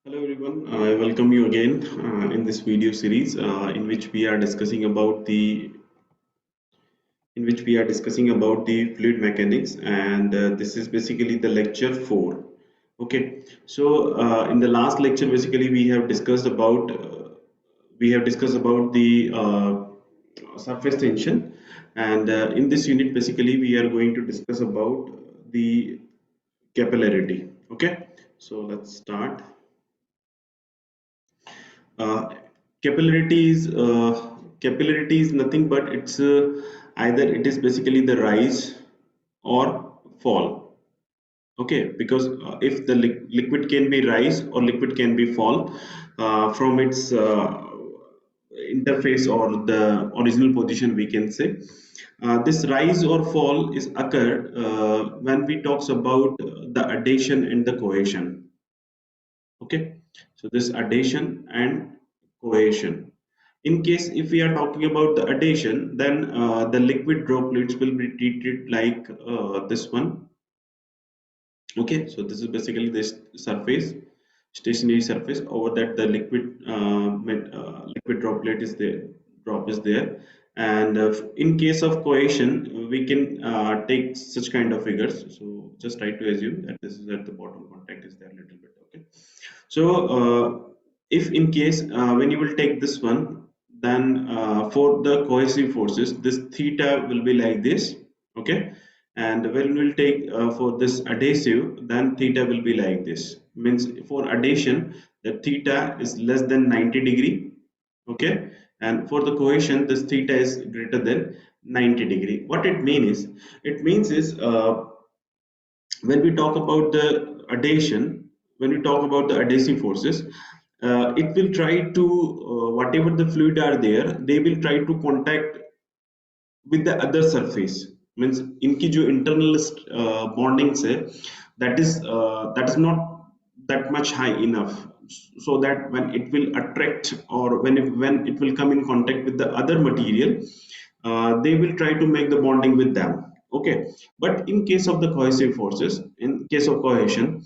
Hello everyone, I welcome you again in this video series in which we are discussing about the fluid mechanics, and this is basically the lecture 4. Okay, so in the last lecture basically we have discussed about the surface tension, and in this unit basically we are going to discuss about the capillarity. Okay, so let's start. Uh, capillarity is nothing but it's either it is basically the rise or fall. Okay, because if the liquid can be rise or liquid can be fall from its interface or the original position, we can say. This rise or fall is occurred when we talks about the adhesion and the cohesion. Okay, so this adhesion and cohesion. In case if we are talking about the adhesion, then the liquid droplets will be treated like this one. Okay, so this is basically this surface, stationary surface. Over that the liquid droplet is there, drop is there. And in case of cohesion, we can take such kind of figures. So just try to assume that this is at the bottom, contact is there a little bit. Okay, so if in case when you will take this one, then for the cohesive forces, this theta will be like this. Okay, and when we'll take for this adhesive, then theta will be like this. Means for adhesion, the theta is less than 90 degree. Okay, and for the cohesion, this theta is greater than 90 degree. What it means is, when we talk about the adhesion, when we talk about the adhesive forces, it will try to whatever the fluid are there, they will try to contact with the other surface. Means इनकी जो internal bondings है, that is not that much high enough, so that when it will attract or when it will come in contact with the other material, they will try to make the bonding with them. Okay, but in case of the cohesive forces, in case of cohesion,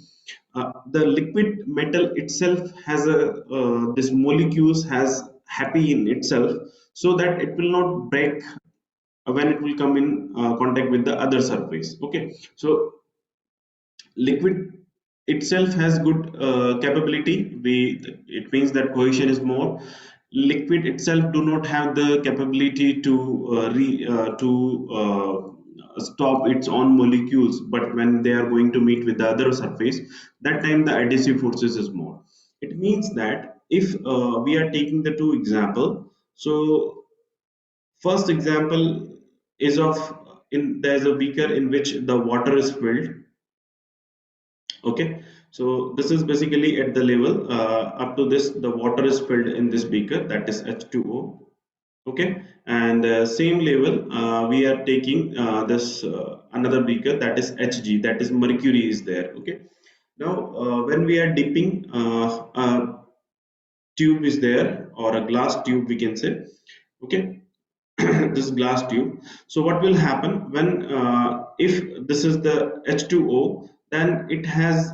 the liquid metal itself has a this molecules has happy in itself, so that it will not break when it will come in contact with the other surface. Okay, so liquid itself has good capability. It means that cohesion is more. Liquid itself do not have the capability to stop its own molecules, but when they are going to meet with the other surface, that time the adhesive forces is more. It means that if we are taking the two example, so first example is of, in there's a beaker in which the water is filled. Okay, so this is basically at the level up to this the water is filled in this beaker, that is H2O. Okay, and same level we are taking this another beaker, that is Hg, that is mercury is there. Okay, now when we are dipping a tube is there, or a glass tube we can say. Okay, this glass tube. So what will happen when if this is the H2O, then it has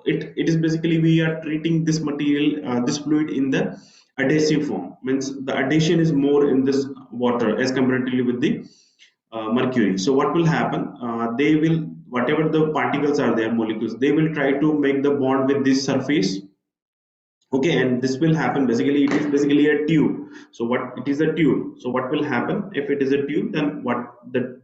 it is basically we are treating this material, this fluid in the adhesive form. Means the adhesion is more in this water as comparatively with the mercury. So what will happen? They will, whatever the particles are there, molecules, they will try to make the bond with this surface. Okay, and this will happen, basically it is basically a tube. So what it is, a tube. So what will happen if it is a tube, then what the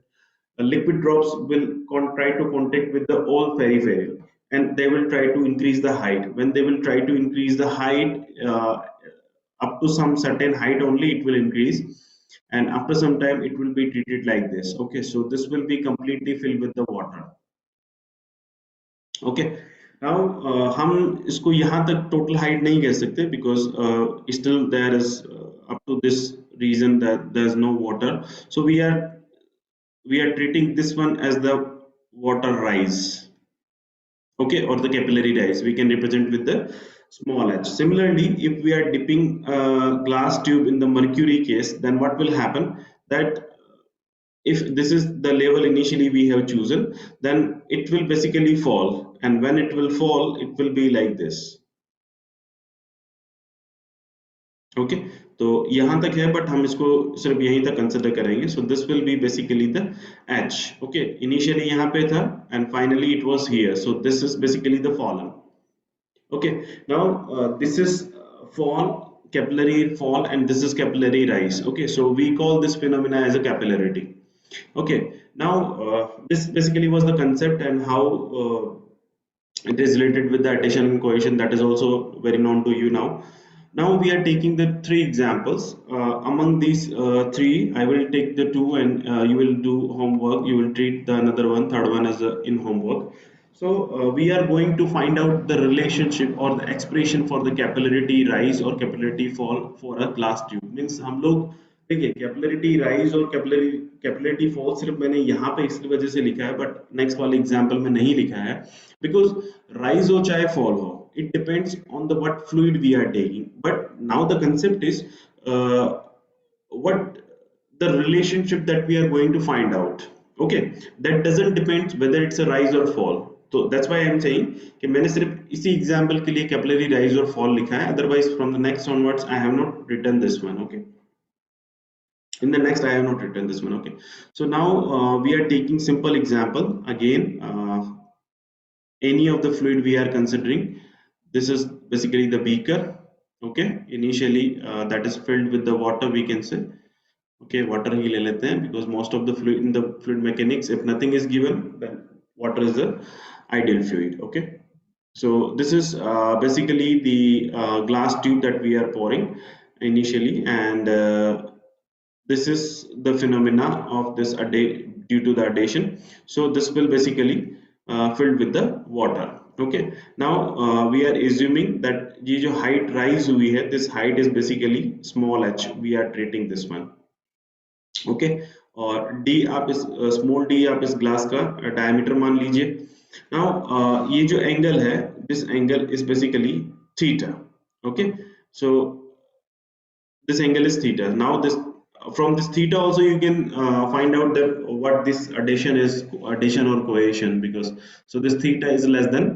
liquid drops will try to contact with the all peripheral, and they will try to increase the height. When they will try to increase the height, up to some certain height only it will increase, and after some time it will be treated like this. Okay, so this will be completely filled with the water. Okay, now हम इसको यहाँ तक total height नहीं कह सकते, because still there is up to this region that there is no water. So we are treating this one as the water rise. Okay, or the capillary rise we can represent with the small h. Similarly, if we are dipping a glass tube in the mercury case, then what will happen, that if this is the level initially we have chosen, then it will basically fall, and when it will fall it will be like this. Okay, तो यहाँ तक है, but हम इसको सिर्फ यहीं तक consider करेंगे. So this will be basically the H. Okay, initially यहाँ पे था and finally it was here. So this is basically the fallen. Okay, now this is fall, capillary fall, and this is capillary rise. Okay, so we call this phenomena as a capillarity. Okay, now this basically was the concept and how it is related with the addition coefficient, that is also very known to you now. Now we are taking the three examples. Among these three, I will take the two and you will do homework. You will treat the another one, third one as in homework. So we are going to find out the relationship or the expression for the capillarity rise or capillarity fall for a glass tube. Means हम लोग देखिए capillarity rise और capillarity fall सिर्फ मैंने यहाँ पे इस वजह से लिखा है, बट नेक्स्ट वाले एग्जांपल में नहीं लिखा है, बिकॉज rise हो चाहे fall हो, it depends on the what fluid we are taking. But now the concept is uh, what the relationship that we are going to find out. Okay, that doesn't depend whether it's a rise or fall. So that's why I'm saying कि मैंने सिर्फ इसी example के लिए capillary rise और fall लिखा है, otherwise from the next onwards I have not written this one. Okay, in the next I have not written this one. Okay, so now we are taking simple example again. Any of the fluid we are considering, this is basically the beaker. Okay, initially that is filled with the water, we can say. Okay, water ही ले लेते हैं because most of the fluid in the fluid mechanics, if nothing is given, then water is the ideal fluid. Okay, so this is basically the glass tube that we are pouring initially, and this is the phenomena of this due to the addition. So this will basically filled with the water. Okay, now we are assuming that ये जो height rise हुई है, this height is basically small h, we are treating this one. Okay, और d आप इस small d आप इस glass का डायमीटर मान लीजिए. नाउ ये जो एंगल है, this angle is basically theta. Okay, so this angle is theta. Now this, from this theta also you can find out that what this addition is, addition or cohesion, because so this theta is less than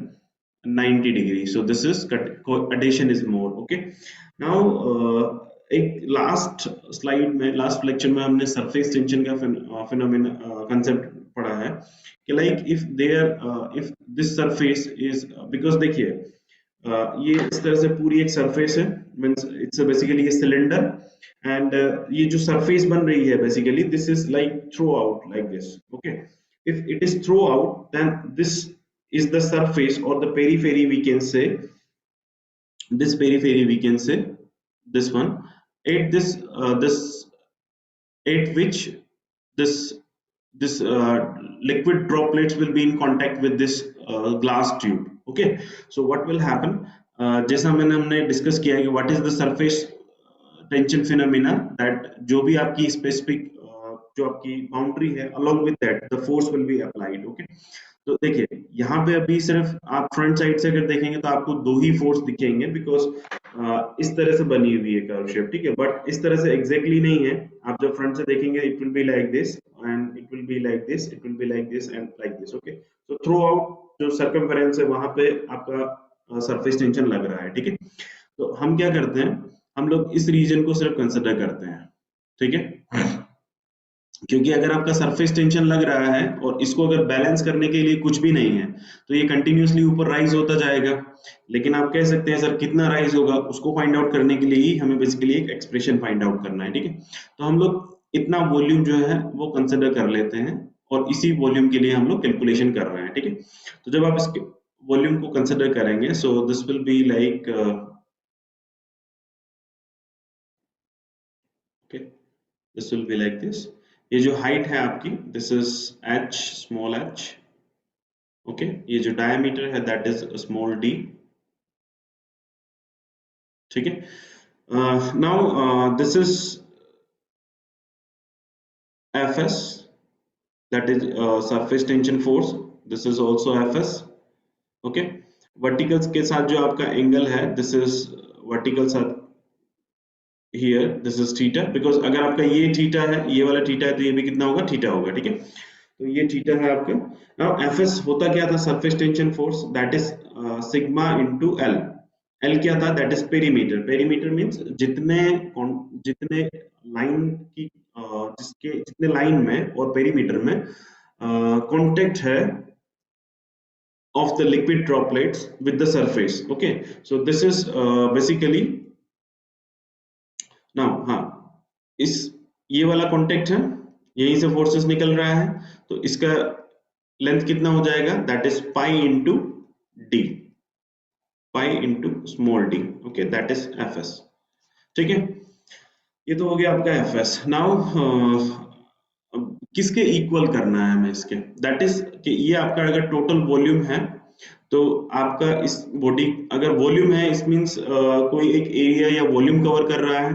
90 degrees, so this is addition is more. Okay, now एक last slide में, last lecture में हमने surface tension का phenomena concept पढ़ा है कि like if there if this surface is, because देखिए ये इस तरह से पूरी एक सरफेस है, means it's basically a cylinder, and ये जो सरफेस बन रही है basically this is like throw out like this. Okay, if it is throw out then this is the surface or the periphery, we can say this periphery, we can say this one, at this at which this liquid droplets will be in contact with this glass tube. Okay, so what will happen, जैसा मैंने हमने discuss किया है कि what is the surface tension phenomena, that जो भी आपकी specific जो आपकी बाउंड्री है, along with that the force will be applied. Okay, तो देखिए यहाँ पे अभी सिर्फ आप फ्रंट साइड से अगर देखेंगे तो आपको दो ही फोर्स दिखेंगे, बिकॉज इस तरह से बनी हुई है कर्व शेप. ठीक है, बट इस तरह से एग्जैक्टली नहीं है. आप जब फ्रंट से देखेंगे it will be like this and it will be like this, it will be like this and like this. Okay, तो थ्रू आउट जो सर्कमफेरेंस है वहां पे आपका सरफेस टेंशन लग रहा है. ठीक है, तो हम क्या करते हैं, हम लोग इस रीजन को सिर्फ कंसिडर करते हैं. ठीक है, क्योंकि अगर आपका सरफेस टेंशन लग रहा है और इसको अगर बैलेंस करने के लिए कुछ भी नहीं है तो ये कंटिन्यूअसली ऊपर राइज होता जाएगा. लेकिन आप कह सकते हैं सर कितना राइज होगा, उसको फाइंड आउट करने के लिए ही हमें बेसिकली एक एक्सप्रेशन फाइंड आउट करना है. ठीक है, तो हम लोग इतना वॉल्यूम जो है वो कंसिडर कर लेते हैं और इसी वॉल्यूम के लिए हम लोग कैलकुलेशन कर रहे हैं. ठीक है, तो जब आप इसके वॉल्यूम को कंसिडर करेंगे, so this will be like okay, this will be like this. ये जो हाइट है आपकी, this is h, small h. Okay, ये जो डायमीटर है दैट इज स्मॉल d. ठीक है, now this is fs, that is surface tension force. This is also fs. okay, verticals के साथ जो आपका एंगल है, दिस इज वर्टिकल साथ here, this is theta, because अगर आपका ये थीटा है, ये वाला थीटा है, तो ये भी कितना होगा, थीटा होगा. ठीक है, तो ये थीटा है आपका. नाउ एफएस होता क्या था, surface tension force, that is sigma into L, L क्या था, that is perimeter. Perimeter means जितने जितने लाइन की जिसके जितने लाइन में और पेरीमीटर में कांटेक्ट है of the liquid droplets with the surface. Okay, so this is basically now, हाँ, इस ये वाला कांटेक्ट है, यहीं से फोर्सेस निकल रहा है, तो इसका लेंथ कितना हो जाएगा, that is pi into D, pi into small D. Okay, that is F S. ठीक है, ये तो हो गया आपका एफ एस। नाउ किसके इक्वल करना है हमें इसके, दैट इज कि ये आपका अगर टोटल वॉल्यूम है तो आपका इस बॉडी अगर वॉल्यूम है, इस मींस कोई एक एरिया या वॉल्यूम कवर कर रहा है।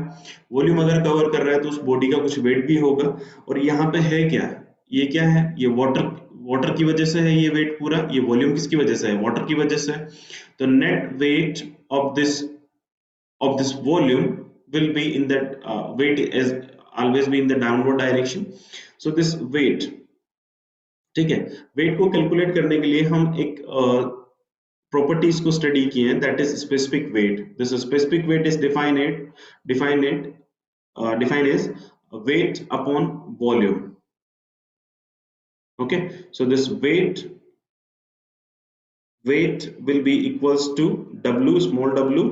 वॉल्यूम अगर कवर कर रहा है तो उस बॉडी का कुछ वेट भी होगा। और यहाँ पे है क्या, ये क्या है, ये वाटर, वाटर की वजह से है ये वेट पूरा। ये वॉल्यूम किसकी वजह से है, वाटर की वजह से। तो net weight of this volume will be in that weight is always be in the downward direction. So this weight, ठीक है, वेट को कैलकुलेट करने के लिए हम एक प्रॉपर्टीज को स्टडी किए हैं, that is specific weight. This specific weight is defined defined as weight upon volume. Okay, so this weight will be equals to w, small w,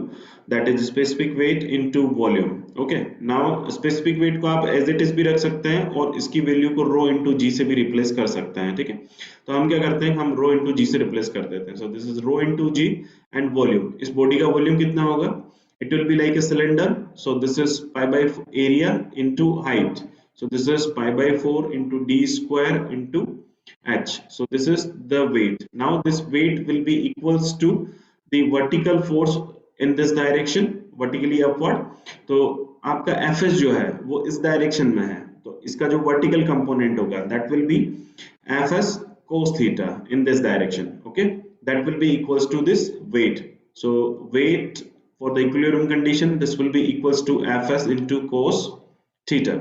that is specific weight into volume. Okay, now specific weight को आप as it is भी रख सकते हैं और इसकी value को रो into जी से भी रिप्लेस कर सकते हैं। ठीक है, तो हम क्या करते हैं, हम रो इंटू जी से रिप्लेस कर देते हैं। So this is rho into g and volume. इस बॉडी का वॉल्यूम कितना होगा, it will be like a cylinder, so this is pi by area into height, so this is pi by 4 into d square into h, so this is the weight. Now this weight will be equals to the vertical force in this direction, vertically upward। तो आपका fs जो है वो इस direction में है, तो इसका जो वर्टिकल कंपोनेंट होगा that will be fs cos theta in this direction। okay, that will be equals to this weight। so weight for the equilibrium condition, this will be equals to fs into cos theta।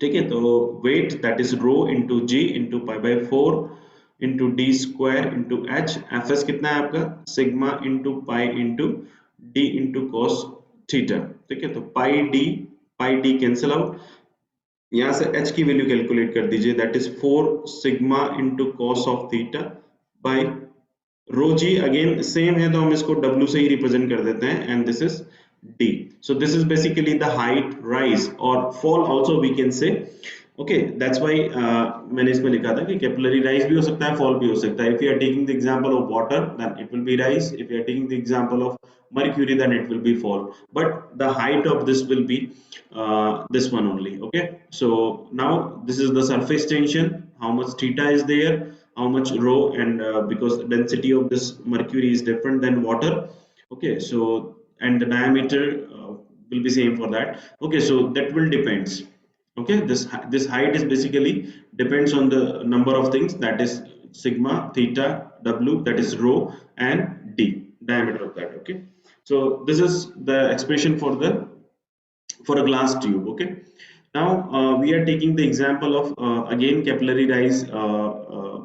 ठीक है, तो weight that is rho into g into pi by 4 into d square into h। fs कितना है आपका, sigma into pi into d into cos theta। ठीक है, तो pi d cancel out, यहाँ से h की वैल्यू कैलकुलेट कर दीजिए, that is 4 sigma into cos of theta by rho g. Again same है तो हम इसको w से ही रिप्रेजेंट कर देते हैं, and this is d। so this is basically the height rise or fall also we can say। okay, that's why मैंने इसमें लिखा था कि कैपिलरी राइज भी हो सकता है, फॉल भी हो सकता है। if you are taking the example of water then it will be rise, if you are taking the example of mercury then it will be fall, but the height of this will be this one only। okay, so now this is the surface tension, how much theta is there, how much rho, and because the density of this mercury is different than water। okay, so and the diameter will be same for that। okay, so that will depends। okay, this height is basically depends on the number of things, that is sigma, theta, w, that is rho, and d, diameter of that। okay, so this is the expression for a glass tube। okay, now we are taking the example of again capillary rise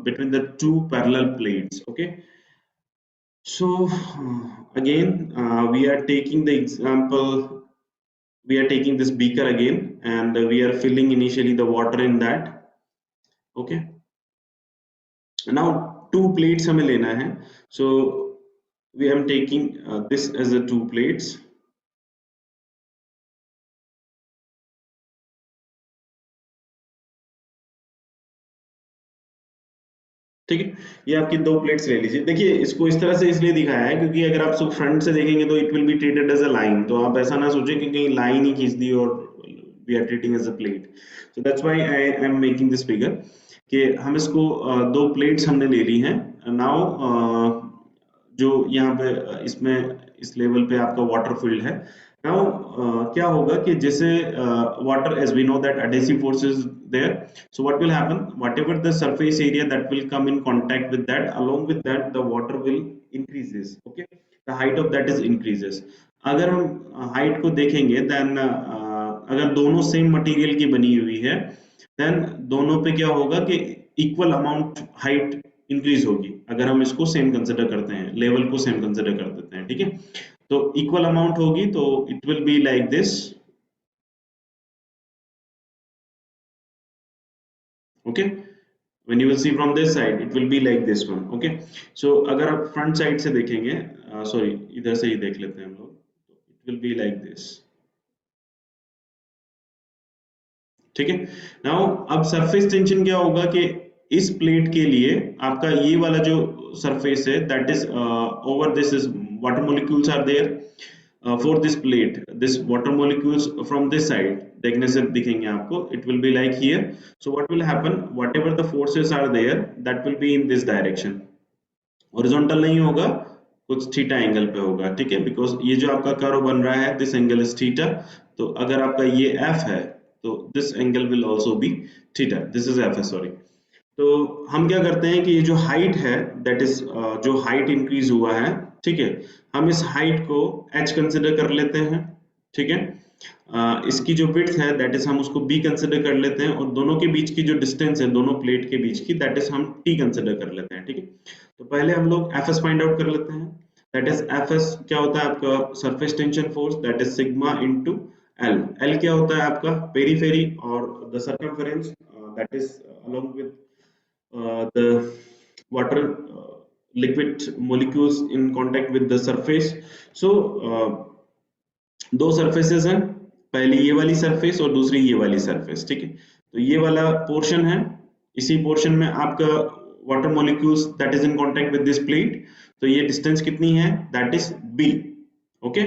between the two parallel plates। okay, so again we are taking the example, we are taking this beaker again and we are filling initially the water in that। okay, now two plates हमें लेना है, so we am taking this as a two plates। ठीक है, ये आपकी दो plates ले लीजिए। देखिए इसको इस तरह से इसलिए दिखाया है क्योंकि अगर आप सब फ्रंट से देखेंगे तो it will be treated as a line, तो आप ऐसा ना सोचें कि कहीं लाइन ही खींच दी और we are treating as a plate. So that's why I am making this figure कि हम इसको दो प्लेट्स हमने ले ली हैं। नाउ जो यहाँ पे इसमें इस लेवल पे आपका वाटर फील्ड है। नाउ क्या होगा कि जैसे water, as we know that adhesive force is there, so what will happen, whatever the surface area that will come in contact with that, along with that the water will increases। okay, the height of that is increases। अगर हम height को देखेंगे then अगर दोनों same material की बनी हुई है देन दोनों पे क्या होगा कि इक्वल अमाउंट हाइट इंक्रीज होगी, अगर हम इसको सेम कंसिडर करते हैं, लेवल को सेम कंसिडर कर देते हैं। ठीक है, तो इक्वल अमाउंट होगी तो it will be like this. Okay, when you will see from this side it will be like this one. Okay, so अगर आप फ्रंट साइड से देखेंगे, सॉरी इधर से ही देख लेते हैं हम लोग, it will be like this. ठीक है, नाउ अब सरफेस टेंशन क्या होगा कि इस प्लेट के लिए आपका ये वाला जो सरफेस है that is over this is water molecules are there for this plate, this water molecules from this side देखने से दिखेंगे आपको, it will be like here. So what will happen, whatever the forces are there that will be in this direction, horizontal नहीं होगा, कुछ theta angle पे होगा. ठीक है, बिकॉज ये जो आपका कर्व बन रहा है दिस एंगल इज थीटा, तो अगर आपका ये एफ है तो this angle will also be theta, this is F है सॉरी. तो हम क्या करते हैं कि ये जो हाइट है दैट इज जो हाइट इंक्रीज हुआ है, ठीक है, हम इस हाइट को h कंसिडर कर लेते हैं. ठीक है, इसकी जो विड्थ है दैट इज हम उसको b कंसिडर कर लेते हैं, और दोनों के बीच की जो डिस्टेंस है दोनों प्लेट के बीच की दैट इज हम t कंसिडर कर लेते हैं. ठीक है, तो पहले हम लोग fs फाइंड आउट कर लेते हैं. दैट इज fs क्या होता है आपका surface tension force, that is sigma into l. l क्या होता है आपका पेरीफेरी और the circumference that is along with the water liquid molecules in contact with the surface. So दो सरफेसेस हैं, पहली ये वाली सरफेस और दूसरी ये वाली सरफेस. ठीक है, तो ये वाला पोर्शन है, इसी पोर्शन में आपका water molecules that is in contact with this plate, तो ये डिस्टेंस कितनी है that is b. Okay,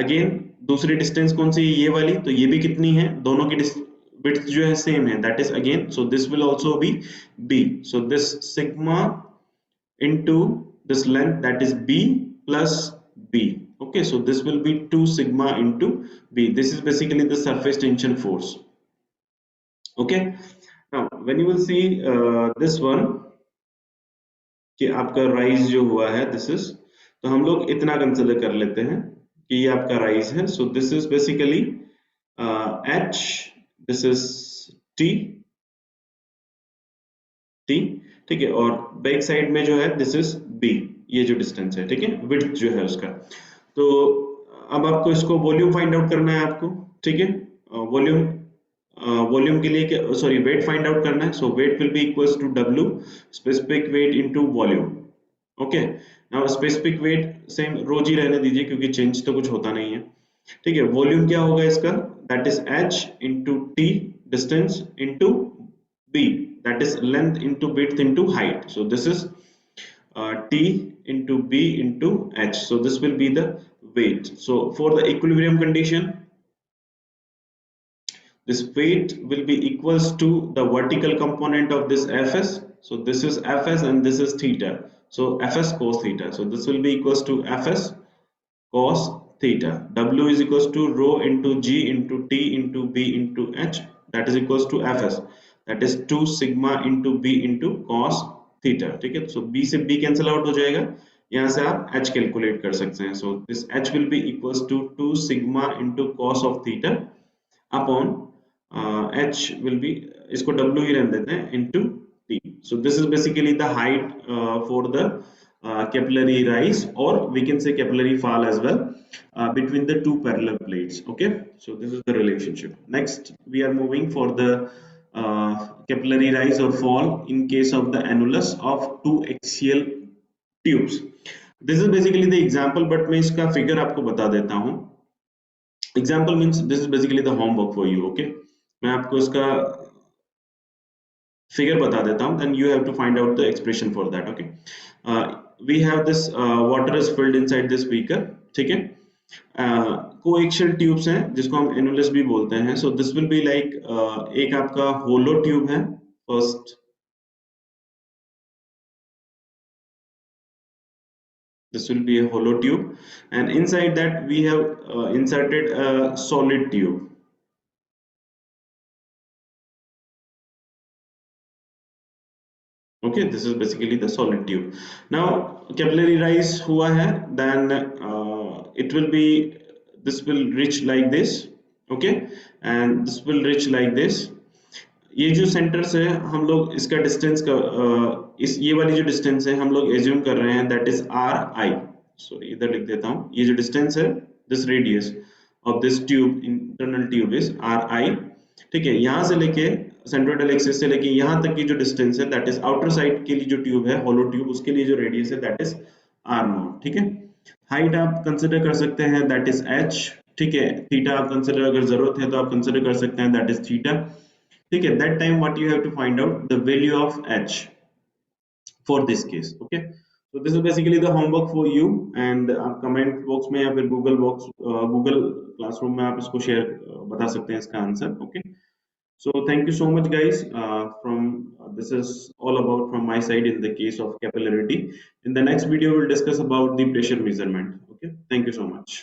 again दूसरी डिस्टेंस कौन सी है ये वाली, तो ये भी कितनी है, दोनों की width जो है सेम है, that is again, so this will also be b. so this sigma into this length that is b plus b. Okay, so this will be 2 sigma into b. This is basically the surface tension force. Okay, now when you will see this one कि आपका rise जो हुआ है this is, तो हम लोग इतना consider कर लेते हैं कि ये आपका राइज है. सो this is basically h, this is t, t. ठीक है, और बैक साइड में जो है दिस इज b, ये जो डिस्टेंस है. ठीक है, विड्थ जो है उसका. तो अब आपको इसको वॉल्यूम फाइंड आउट करना है आपको. ठीक है, वॉल्यूम वॉल्यूम के लिए सॉरी वेट फाइंड आउट करना है. So weight will be equals to w specific weight into volume. Okay, now specific weight same रोज ही रहने दीजिए क्योंकि चेंज तो कुछ होता नहीं है. ठीक है, वॉल्यूम क्या होगा इसका, that is h into t distance into b, that is length into width into height. So this is t into b into h. So this will be the weight. So for the equilibrium condition, this weight will be equals to the vertical component of this fs. So this is fs and this is theta. So fs cos theta. So this will be equals to fs cos theta. W is equals to rho into g into t into b into h, that is equals to fs, that is 2 sigma into b into cos theta. ठीक है, so b से b cancel out हो जाएगा, यहाँ से आप h calculate कर सकते हैं. so this h will be equals to 2 sigma into cos of theta upon h will be, इसको w ही रहने देते हैं, into t. so this is basically the height for the capillary rise, or we can say capillary fall as well, between the two parallel plates. Okay, so this is the relationship. Next we are moving for the capillary rise or fall in case of the annulus of two axial tubes. This is basically the example, but मैं इसका figure आपको बता देता हूँ. Example means this is basically the homework for you. Okay, मैं आपको इसका figure बता देता हूँ, then you have to find out the expression for that. Okay, we have this water is filled inside this beaker. ठीक है, coaxial tubes हैं जिसको हम एनुलस भी बोलते हैं. So this will be like एक आपका होलो ट्यूब है first, this will be a hollow tube, and inside that we have inserted a solid tube. Okay, this is basically the solid tube. Now capillary rise हुआ है, then it will be, this will reach like this. Okay, and this will reach like this. ये जो centre से हम लोग इसका distance का इस ये वाली जो डिस्टेंस है हम लोग एज्यूम कर रहे हैं that is are I. Sorry इधर लिख देता हूँ, ये जो डिस्टेंस है, this radius of this tube, internal tube is are आई। ठीक है, यहाँ से लेके सेंट्रोइडल एक्सिस से लेके यहाँ तक की जो डिस्टेंस है, दैट इज आउटर साइड के लिए जो ट्यूब है, होलो ट्यूब, उसके लिए जो रेडियस है दैट इज आर नॉट। ठीक है, हाइट आप कंसिडर कर सकते हैं, दैट इज एच। ठीक है, थीटा आप कंसिडर, अगर जरूरत है तो आप कंसिडर कर सकते हैं, दैट इज थीटा। ठीक है, that time what you have to find out the value of H for this case. Okay, so this is basically the homework for you, and आप कमेंट बॉक्स में या फिर Google box, Google classroom में आप इसको share बता सकते हैं इसका answer. Okay, so thank you so much guys, from this is all about from my side in the case of capillarity. In the next video we'll discuss about the pressure measurement. Okay, thank you so much.